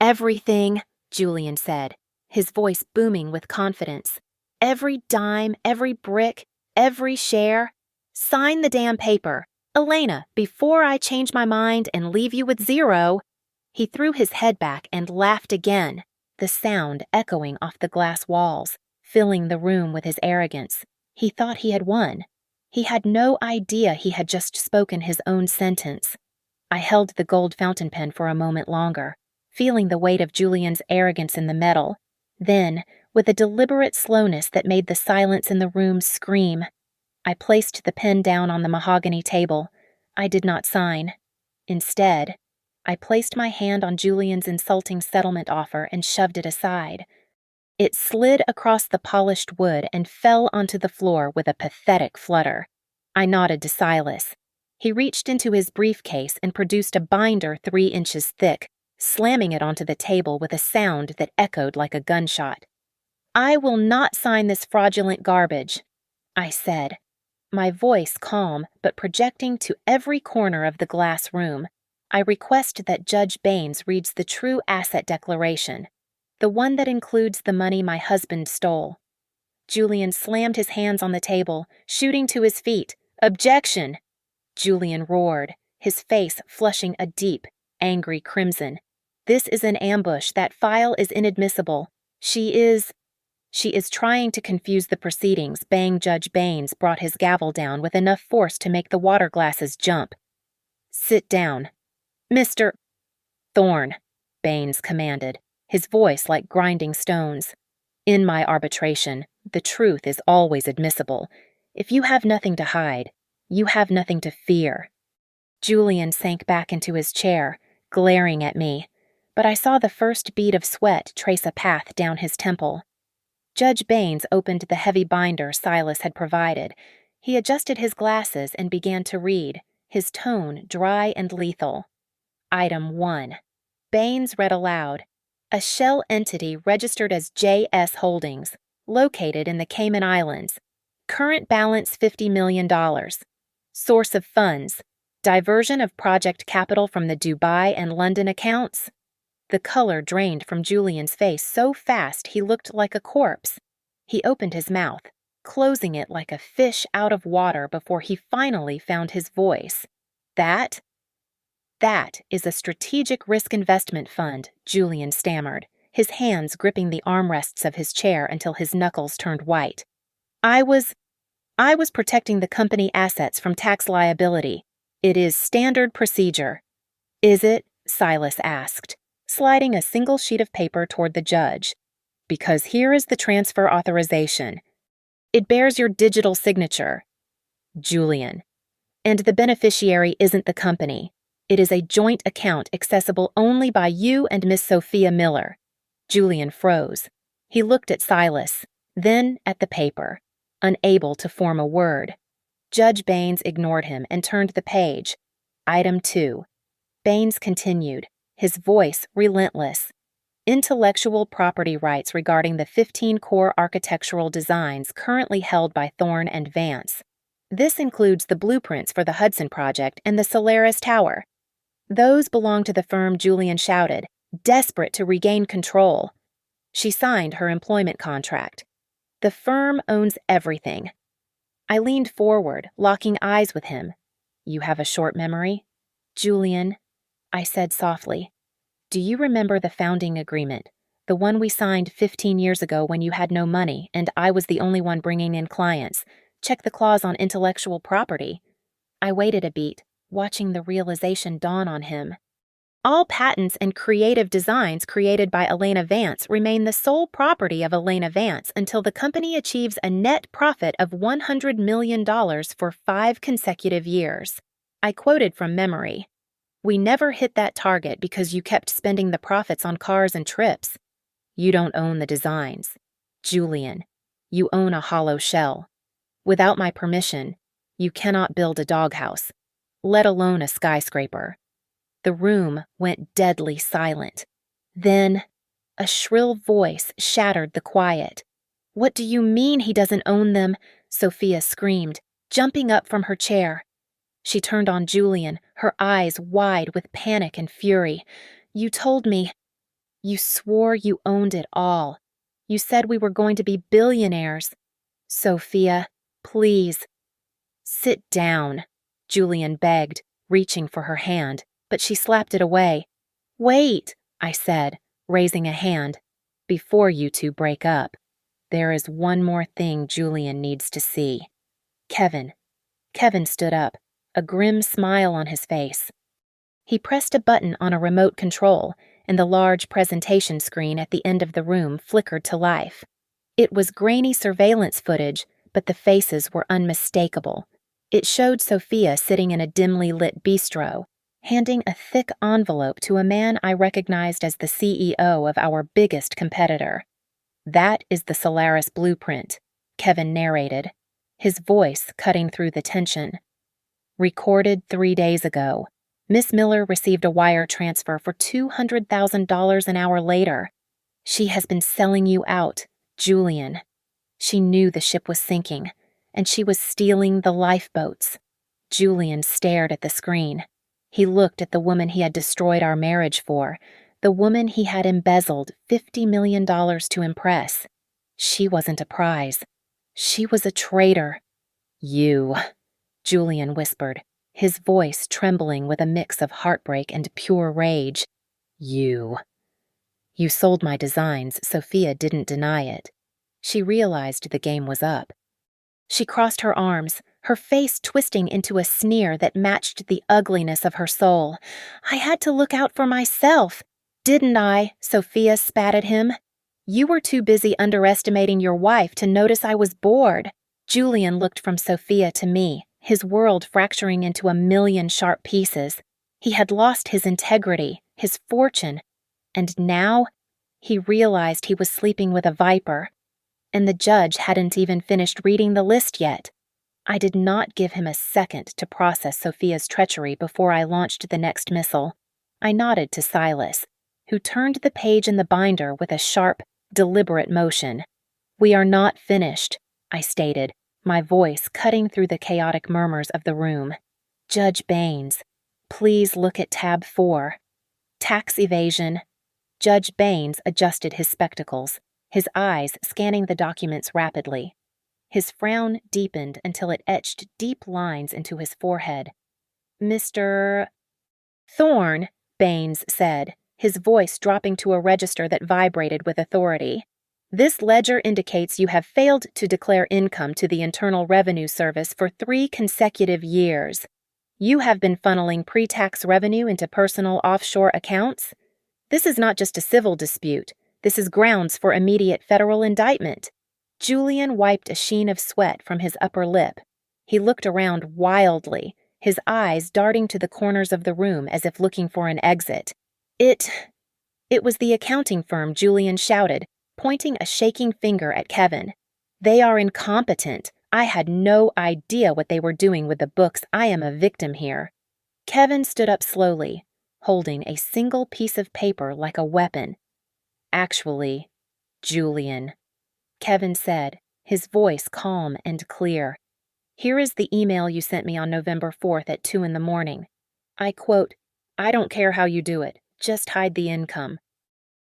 "Everything," Julian said, his voice booming with confidence. "Every dime, every brick, every share. Sign the damn paper. Elena, before I change my mind and leave you with zero." He threw his head back and laughed again, the sound echoing off the glass walls. filling the room with his arrogance. He thought he had won. He had no idea he had just spoken his own sentence. I held the gold fountain pen for a moment longer, feeling the weight of Julian's arrogance in the metal. Then, with a deliberate slowness that made the silence in the room scream, I placed the pen down on the mahogany table. I did not sign. Instead, I placed my hand on Julian's insulting settlement offer and shoved it aside. It slid across the polished wood and fell onto the floor with a pathetic flutter. I nodded to Silas. He reached into his briefcase and produced a binder 3 inches thick, slamming it onto the table with a sound that echoed like a gunshot. "I will not sign this fraudulent garbage," I said, my voice calm but projecting to every corner of the glass room. "I request that Judge Baines reads the true asset declaration, the one that includes the money my husband stole." Julian slammed his hands on the table, shooting to his feet. "Objection!" Julian roared, his face flushing a deep, angry crimson. "This is an ambush. That file is inadmissible. She is trying to confuse the proceedings." Bang! Judge Baines brought his gavel down with enough force to make the water glasses jump. "Sit down. Mr. Thorne," Baines commanded, his voice like grinding stones. "In my arbitration, the truth is always admissible. If you have nothing to hide, you have nothing to fear." Julian sank back into his chair, glaring at me, but I saw the first bead of sweat trace a path down his temple. Judge Baines opened the heavy binder Silas had provided. He adjusted his glasses and began to read, his tone dry and lethal. Item 1. Baines read aloud. "A shell entity registered as JS Holdings, located in the Cayman Islands. Current balance $50 million. Source of funds: diversion of project capital from the Dubai and London accounts." The color drained from Julian's face so fast he looked like a corpse. He opened his mouth, closing it like a fish out of water before he finally found his voice. That is a strategic risk investment fund," Julian stammered, his hands gripping the armrests of his chair until his knuckles turned white. I was protecting the company assets from tax liability. It is standard procedure." "Is it?" Silas asked, sliding a single sheet of paper toward the judge. "Because here is the transfer authorization. It bears your digital signature." Julian. "And the beneficiary isn't the company. It is a joint account accessible only by you and Miss Sophia Miller." Julian froze. He looked at Silas, then at the paper, unable to form a word. Judge Baines ignored him and turned the page. Item 2. Baines continued, his voice relentless. "Intellectual property rights regarding the 15 core architectural designs currently held by Thorne and Vance. This includes the blueprints for the Hudson Project and the Solaris Tower. Those belong to the firm," Julian shouted, desperate to regain control. She signed her employment contract. "The firm owns everything." I leaned forward, locking eyes with him. "You have a short memory?" "Julian," I said softly, "do you remember the founding agreement, the one we signed 15 years ago when you had no money and I was the only one bringing in clients? Check the clause on intellectual property." I waited a beat, watching the realization dawn on him. "All patents and creative designs created by Elena Vance remain the sole property of Elena Vance until the company achieves a net profit of $100 million for 5 consecutive years." I quoted from memory. "We never hit that target because you kept spending the profits on cars and trips." "You don't own the designs. Julian, you own a hollow shell. Without my permission, you cannot build a doghouse, let alone a skyscraper." The room went deadly silent. Then, a shrill voice shattered the quiet. "What do you mean he doesn't own them?" Sophia screamed, jumping up from her chair. She turned on Julian, her eyes wide with panic and fury. "You told me. You swore you owned it all. You said we were going to be billionaires." "Sophia, please." "Sit down," Julian begged, reaching for her hand, but she slapped it away. "Wait," I said, raising a hand, "before you two break up." There is one more thing Julian needs to see. Kevin. Kevin stood up, a grim smile on his face. He pressed a button on a remote control, and the large presentation screen at the end of the room flickered to life. It was grainy surveillance footage, but the faces were unmistakable. It showed Sophia sitting in a dimly lit bistro, handing a thick envelope to a man I recognized as the CEO of our biggest competitor. "That is the Solaris blueprint," Kevin narrated, his voice cutting through the tension. "Recorded 3 days ago. Miss Miller received a wire transfer for $200,000 an hour later. She has been selling you out, Julian. She knew the ship was sinking, and she was stealing the lifeboats." Julian stared at the screen. He looked at the woman he had destroyed our marriage for, the woman he had embezzled $50 million to impress. She wasn't a prize. She was a traitor. "You," Julian whispered, his voice trembling with a mix of heartbreak and pure rage. "You." "You sold my designs." Sophia didn't deny it. She realized the game was up. She crossed her arms, her face twisting into a sneer that matched the ugliness of her soul. "I had to look out for myself, didn't I?" Sophia spat at him. "You were too busy underestimating your wife to notice I was bored." Julian looked from Sophia to me, his world fracturing into a million sharp pieces. He had lost his integrity, his fortune, and now he realized he was sleeping with a viper. And the judge hadn't even finished reading the list yet. I did not give him a second to process Sophia's treachery before I launched the next missile. I nodded to Silas, who turned the page in the binder with a sharp, deliberate motion. "We are not finished," I stated, my voice cutting through the chaotic murmurs of the room. "Judge Baines, please look at tab 4. Tax evasion." Judge Baines adjusted his spectacles, his eyes scanning the documents rapidly. His frown deepened until it etched deep lines into his forehead. "Mr. Thorne," Baines said, his voice dropping to a register that vibrated with authority. "This ledger indicates you have failed to declare income to the Internal Revenue Service for 3 consecutive years. You have been funneling pre-tax revenue into personal offshore accounts. This is not just a civil dispute. This is grounds for immediate federal indictment." Julian wiped a sheen of sweat from his upper lip. He looked around wildly, his eyes darting to the corners of the room as if looking for an exit. It was the accounting firm," Julian shouted, pointing a shaking finger at Kevin. "They are incompetent. I had no idea what they were doing with the books. I am a victim here." Kevin stood up slowly, holding a single piece of paper like a weapon. "Actually, Julian," Kevin said, his voice calm and clear. "Here is the email you sent me on November 4th at 2 in the morning. I quote, 'I don't care how you do it, just hide the income.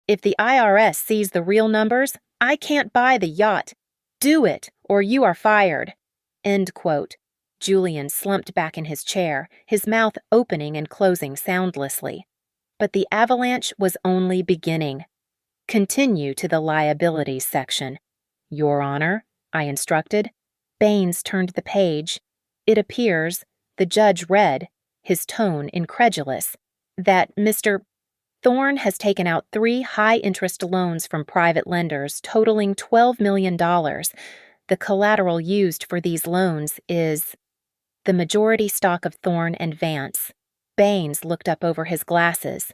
If the IRS sees the real numbers, I can't buy the yacht. Do it, or you are fired.' End quote." Julian slumped back in his chair, his mouth opening and closing soundlessly. But the avalanche was only beginning. "Continue to the liabilities section." "Your Honor," I instructed. Baines turned the page. "It appears," the judge read, his tone incredulous, "that Mr. Thorne has taken out 3 high-interest loans from private lenders totaling $12 million. The collateral used for these loans is the majority stock of Thorne and Vance." Baines looked up over his glasses.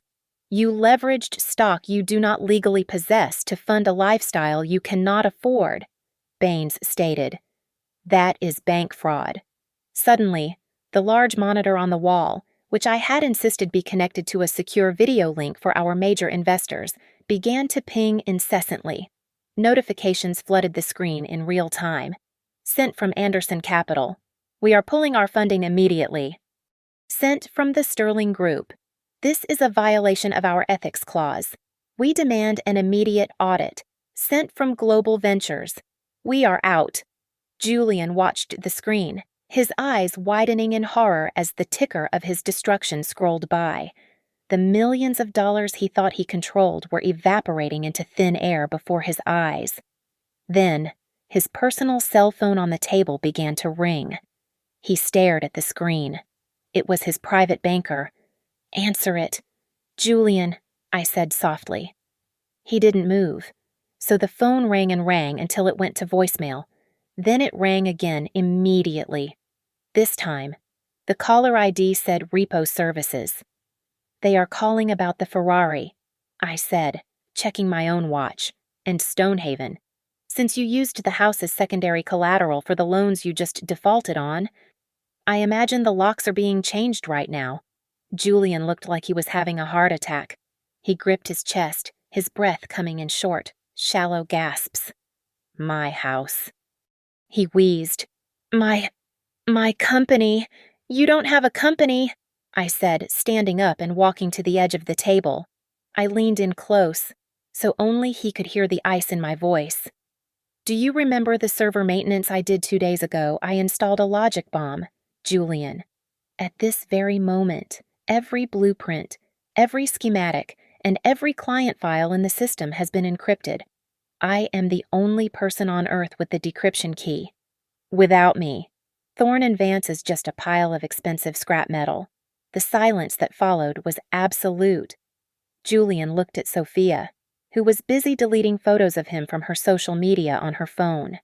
"You leveraged stock you do not legally possess to fund a lifestyle you cannot afford," Baines stated. "That is bank fraud." Suddenly, the large monitor on the wall, which I had insisted be connected to a secure video link for our major investors, began to ping incessantly. Notifications flooded the screen in real time. "Sent from Anderson Capital. We are pulling our funding immediately." "Sent from the Sterling Group. This is a violation of our ethics clause. We demand an immediate audit." "Sent from Global Ventures. We are out." Julian watched the screen, his eyes widening in horror as the ticker of his destruction scrolled by. The millions of dollars he thought he controlled were evaporating into thin air before his eyes. Then, his personal cell phone on the table began to ring. He stared at the screen. It was his private banker. "Answer it." "Julian," I said softly. He didn't move, so the phone rang and rang until it went to voicemail. Then it rang again immediately. This time, the caller ID said Repo Services. "They are calling about the Ferrari," I said, checking my own watch, "and Stonehaven. Since you used the house as secondary collateral for the loans you just defaulted on, I imagine the locks are being changed right now." Julian looked like he was having a heart attack. He gripped his chest, his breath coming in short, shallow gasps. "My house." He wheezed. My company. You don't have a company," I said, standing up and walking to the edge of the table. I leaned in close, so only he could hear the ice in my voice. "Do you remember the server maintenance I did 2 days ago? I installed a logic bomb." Julian. At this very moment, every blueprint, every schematic, and every client file in the system has been encrypted. I am the only person on Earth with the decryption key. Without me, Thorne and Vance is just a pile of expensive scrap metal. The silence that followed was absolute. Julian looked at Sophia, who was busy deleting photos of him from her social media on her phone.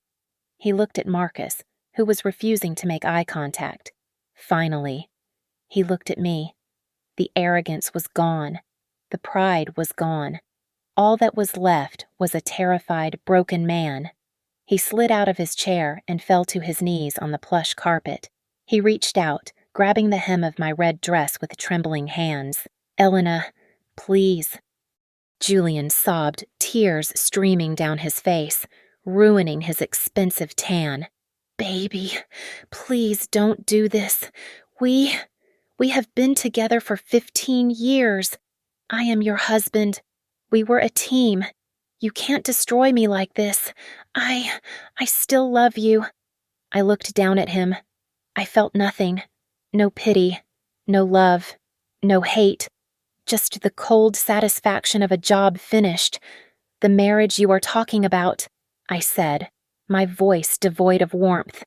He looked at Marcus, who was refusing to make eye contact. Finally, he looked at me. The arrogance was gone. The pride was gone. All that was left was a terrified, broken man. He slid out of his chair and fell to his knees on the plush carpet. He reached out, grabbing the hem of my red dress with trembling hands. "Elena, please." Julian sobbed, tears streaming down his face, ruining his expensive tan. "Baby, please don't do this. We have been together for 15 years. I am your husband. We were a team. You can't destroy me like this. I still love you." I looked down at him. I felt nothing. No pity, no love, no hate. Just the cold satisfaction of a job finished. "The marriage you are talking about," I said, my voice devoid of warmth.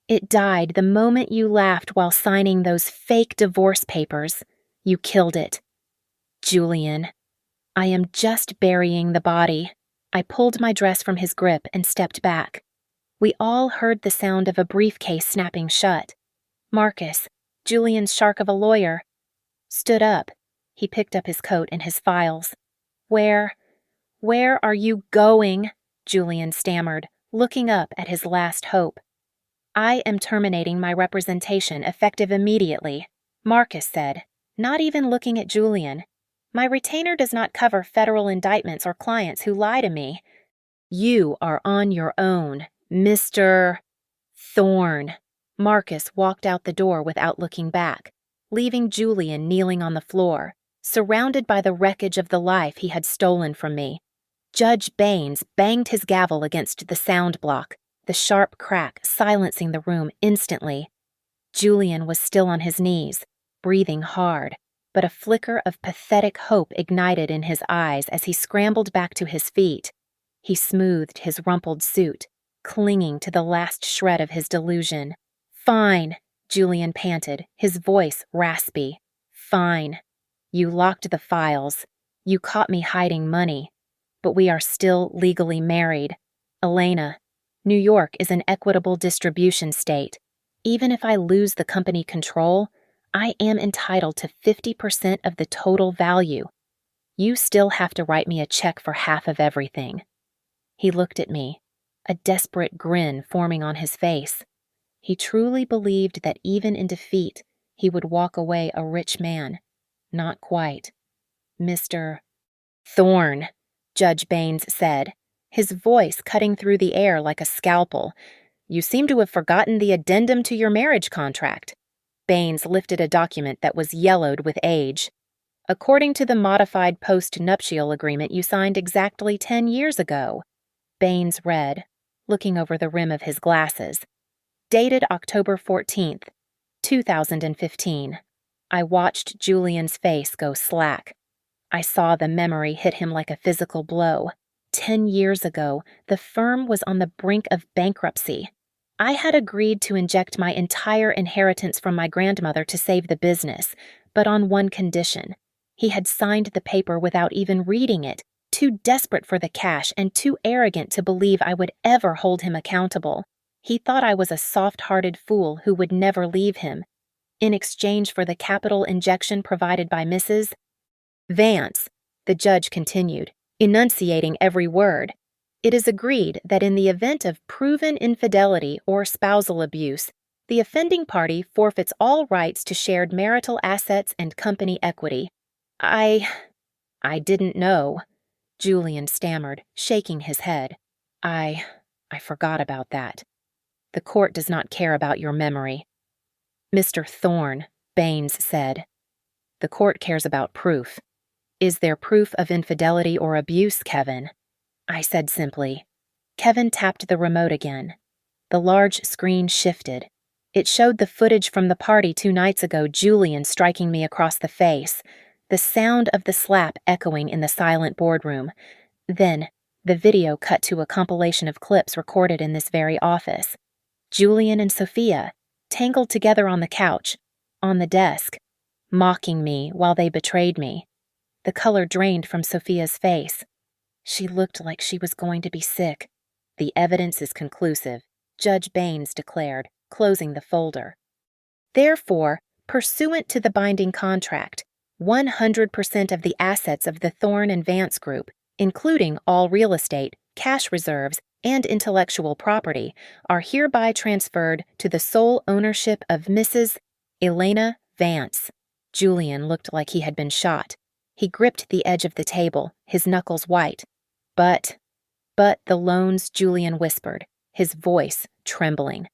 "It died the moment you laughed while signing those fake divorce papers. You killed it." "Julian, I am just burying the body." I pulled my dress from his grip and stepped back. We all heard the sound of a briefcase snapping shut. Marcus, Julian's shark of a lawyer, stood up. He picked up his coat and his files. Where are you going?" Julian stammered, looking up at his last hope. "I am terminating my representation effective immediately," Marcus said, not even looking at Julian. "My retainer does not cover federal indictments or clients who lie to me." "You are on your own, Mr. Thorne." Marcus walked out the door without looking back, leaving Julian kneeling on the floor, surrounded by the wreckage of the life he had stolen from me. Judge Baines banged his gavel against the sound block, the sharp crack silencing the room instantly. Julian was still on his knees, breathing hard, but a flicker of pathetic hope ignited in his eyes as he scrambled back to his feet. He smoothed his rumpled suit, clinging to the last shred of his delusion. "Fine," Julian panted, his voice raspy. "Fine. You locked the files. You caught me hiding money. But we are still legally married. Elena, New York is an equitable distribution state. Even if I lose the company control, I am entitled to 50% of the total value. You still have to write me a check for half of everything." He looked at me, a desperate grin forming on his face. He truly believed that even in defeat, he would walk away a rich man. Not quite. "Mr. Thorne," Judge Baines said, his voice cutting through the air like a scalpel. "You seem to have forgotten the addendum to your marriage contract." Baines lifted a document that was yellowed with age. "According to the modified post-nuptial agreement you signed exactly 10 years ago," Baines read, looking over the rim of his glasses. "Dated October 14th, 2015. I watched Julian's face go slack. I saw the memory hit him like a physical blow. 10 years ago, the firm was on the brink of bankruptcy. I had agreed to inject my entire inheritance from my grandmother to save the business, but on one condition. He had signed the paper without even reading it, too desperate for the cash and too arrogant to believe I would ever hold him accountable. He thought I was a soft-hearted fool who would never leave him. In exchange for the capital injection provided by Mrs. Vance, the judge continued, enunciating every word. It is agreed that in the event of proven infidelity or spousal abuse, the offending party forfeits all rights to shared marital assets and company equity. I didn't know, Julian stammered, shaking his head. I forgot about that. The court does not care about your memory. Mr. Thorne, Baines said. The court cares about proof. Is there proof of infidelity or abuse, Kevin? I said simply. Kevin tapped the remote again. The large screen shifted. It showed the footage from the party 2 nights ago, Julian striking me across the face, the sound of the slap echoing in the silent boardroom. Then, the video cut to a compilation of clips recorded in this very office. Julian and Sophia, tangled together on the couch, on the desk, mocking me while they betrayed me. The color drained from Sophia's face. She looked like she was going to be sick. The evidence is conclusive, Judge Baines declared, closing the folder. Therefore, pursuant to the binding contract, 100% of the assets of the Thorne and Vance Group, including all real estate, cash reserves, and intellectual property, are hereby transferred to the sole ownership of Mrs. Elena Vance. Julian looked like he had been shot. He gripped the edge of the table, his knuckles white. But the loans, Julian whispered, his voice trembling.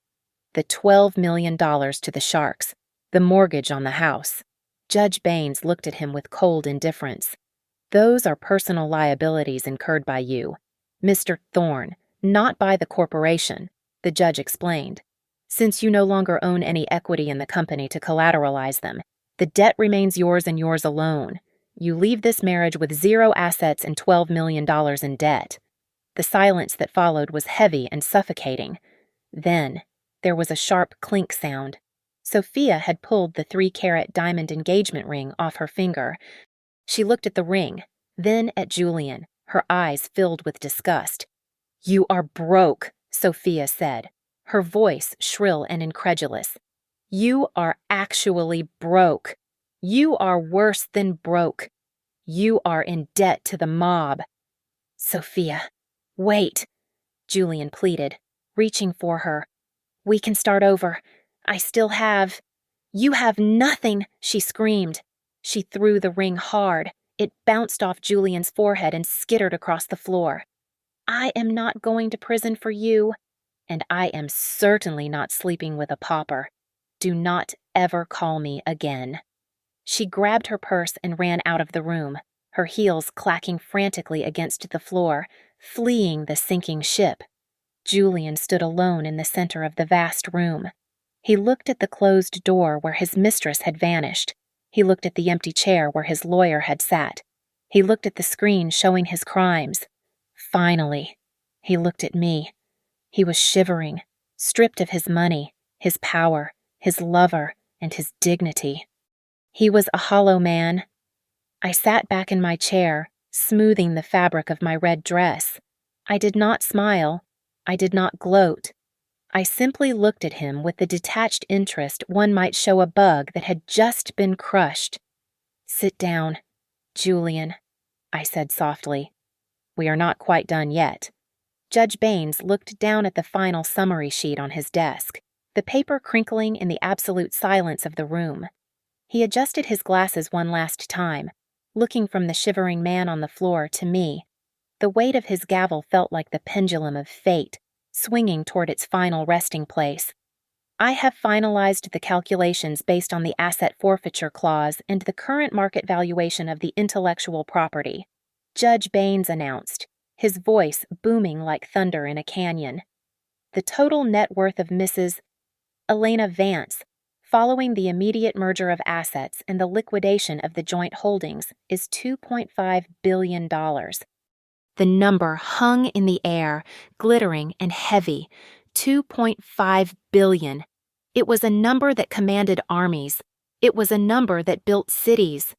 The $12 million to the Sharks, the mortgage on the house. Judge Baines looked at him with cold indifference. Those are personal liabilities incurred by you, Mr. Thorne, not by the corporation, the judge explained. Since you no longer own any equity in the company to collateralize them, the debt remains yours and yours alone. You leave this marriage with 0 assets and $12 million in debt. The silence that followed was heavy and suffocating. Then, there was a sharp clink sound. Sophia had pulled the 3-carat diamond engagement ring off her finger. She looked at the ring, then at Julian, her eyes filled with disgust. You are broke, Sophia said, her voice shrill and incredulous. You are actually broke. You are worse than broke. You are in debt to the mob. Sophia, wait, Julian pleaded, reaching for her. We can start over. I still have. You have nothing, she screamed. She threw the ring hard. It bounced off Julian's forehead and skittered across the floor. I am not going to prison for you, and I am certainly not sleeping with a pauper. Do not ever call me again. She grabbed her purse and ran out of the room, her heels clacking frantically against the floor, fleeing the sinking ship. Julian stood alone in the center of the vast room. He looked at the closed door where his mistress had vanished. He looked at the empty chair where his lawyer had sat. He looked at the screen showing his crimes. Finally, he looked at me. He was shivering, stripped of his money, his power, his lover, and his dignity. He was a hollow man. I sat back in my chair, smoothing the fabric of my red dress. I did not smile. I did not gloat. I simply looked at him with the detached interest one might show a bug that had just been crushed. Sit down, Julian, I said softly. We are not quite done yet. Judge Baines looked down at the final summary sheet on his desk, the paper crinkling in the absolute silence of the room. He adjusted his glasses one last time, looking from the shivering man on the floor to me. The weight of his gavel felt like the pendulum of fate, swinging toward its final resting place. I have finalized the calculations based on the asset forfeiture clause and the current market valuation of the intellectual property, Judge Baines announced, his voice booming like thunder in a canyon. The total net worth of Mrs. Elena Vance, following the immediate merger of assets and the liquidation of the joint holdings, is $2.5 billion. The number hung in the air, glittering and heavy. 2.5 billion. It was a number that commanded armies. It was a number that built cities.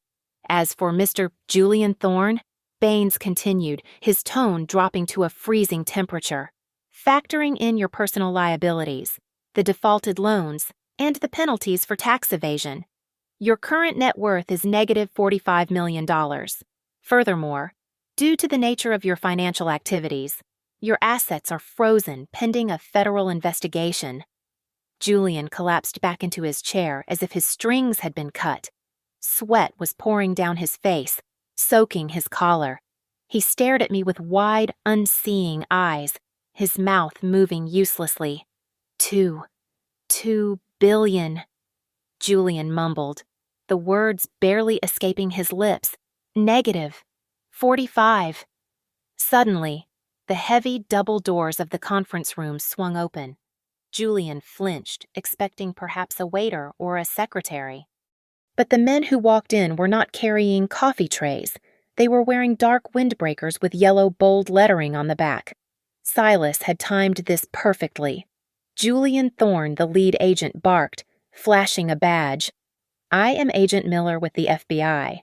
As for Mr. Julian Thorne, Baines continued, his tone dropping to a freezing temperature. Factoring in your personal liabilities, the defaulted loans, and the penalties for tax evasion, your current net worth is negative $45 million. Furthermore, due to the nature of your financial activities, your assets are frozen pending a federal investigation. Julian collapsed back into his chair as if his strings had been cut. Sweat was pouring down his face, soaking his collar. He stared at me with wide, unseeing eyes, his mouth moving uselessly. 2 billion, Julian mumbled, the words barely escaping his lips. Negative 45. Suddenly, the heavy double doors of the conference room swung open. Julian flinched, expecting perhaps a waiter or a secretary. But the men who walked in were not carrying coffee trays. They were wearing dark windbreakers with yellow bold lettering on the back. Silas had timed this perfectly. Julian Thorne, the lead agent, barked, flashing a badge. "I am Agent Miller with the FBI.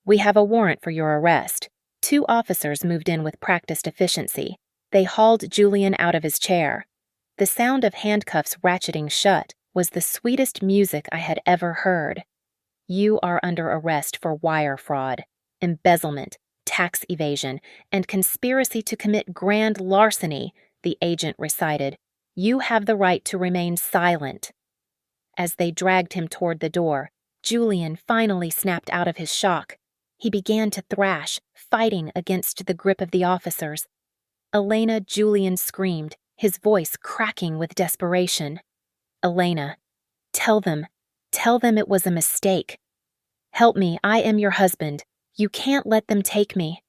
We have a warrant for your arrest." 2 officers moved in with practiced efficiency. They hauled Julian out of his chair. The sound of handcuffs ratcheting shut was the sweetest music I had ever heard. "You are under arrest for wire fraud, embezzlement, tax evasion, and conspiracy to commit grand larceny," the agent recited. "You have the right to remain silent." As they dragged him toward the door, Julian finally snapped out of his shock. He began to thrash, fighting against the grip of the officers. "Elena," Julian screamed, his voice cracking with desperation. "Elena, tell them it was a mistake. Help me, I am your husband. You can't let them take me."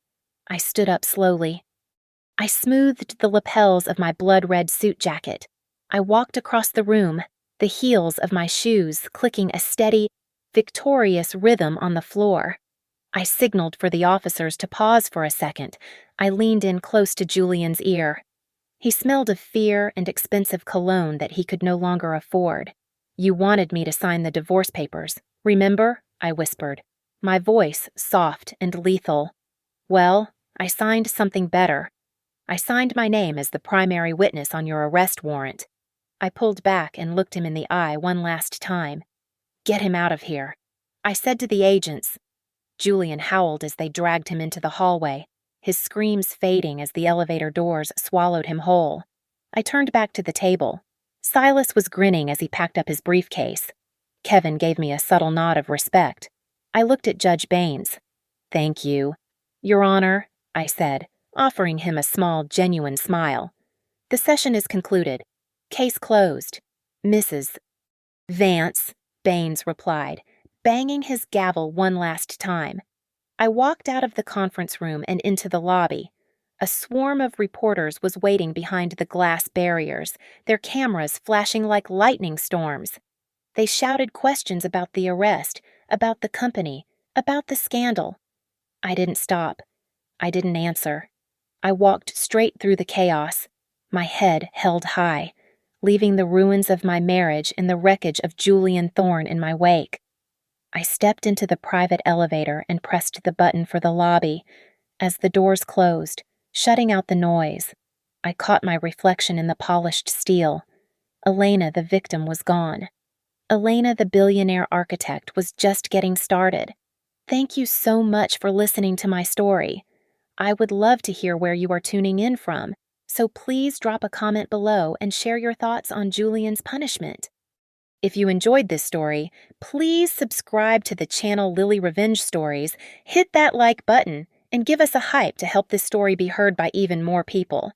I stood up slowly. I smoothed the lapels of my blood-red suit jacket. I walked across the room, the heels of my shoes clicking a steady, victorious rhythm on the floor. I signaled for the officers to pause for a second. I leaned in close to Julian's ear. He smelled of fear and expensive cologne that he could no longer afford. "You wanted me to sign the divorce papers, remember?" I whispered, my voice soft and lethal. "Well, I signed something better. I signed my name as the primary witness on your arrest warrant." I pulled back and looked him in the eye one last time. "Get him out of here," I said to the agents. Julian howled as they dragged him into the hallway, his screams fading as the elevator doors swallowed him whole. I turned back to the table. Silas was grinning as he packed up his briefcase. Kevin gave me a subtle nod of respect. I looked at Judge Baines. "Thank you." "Your Honor," I said, offering him a small, genuine smile. "The session is concluded. Case closed." "Mrs. Vance," Baines replied, banging his gavel one last time. I walked out of the conference room and into the lobby. A swarm of reporters was waiting behind the glass barriers, their cameras flashing like lightning storms. They shouted questions about the arrest, about the company, about the scandal. I didn't stop. I didn't answer. I walked straight through the chaos, my head held high, leaving the ruins of my marriage and the wreckage of Julian Thorne in my wake. I stepped into the private elevator and pressed the button for the lobby. As the doors closed, shutting out the noise, I caught my reflection in the polished steel. Elena, the victim, was gone. Elena, the billionaire architect, was just getting started. Thank you so much for listening to my story. I would love to hear where you are tuning in from, so please drop a comment below and share your thoughts on Julian's punishment. If you enjoyed this story, please subscribe to the channel Lily Revenge Stories, hit that like button, and give us a hype to help this story be heard by even more people.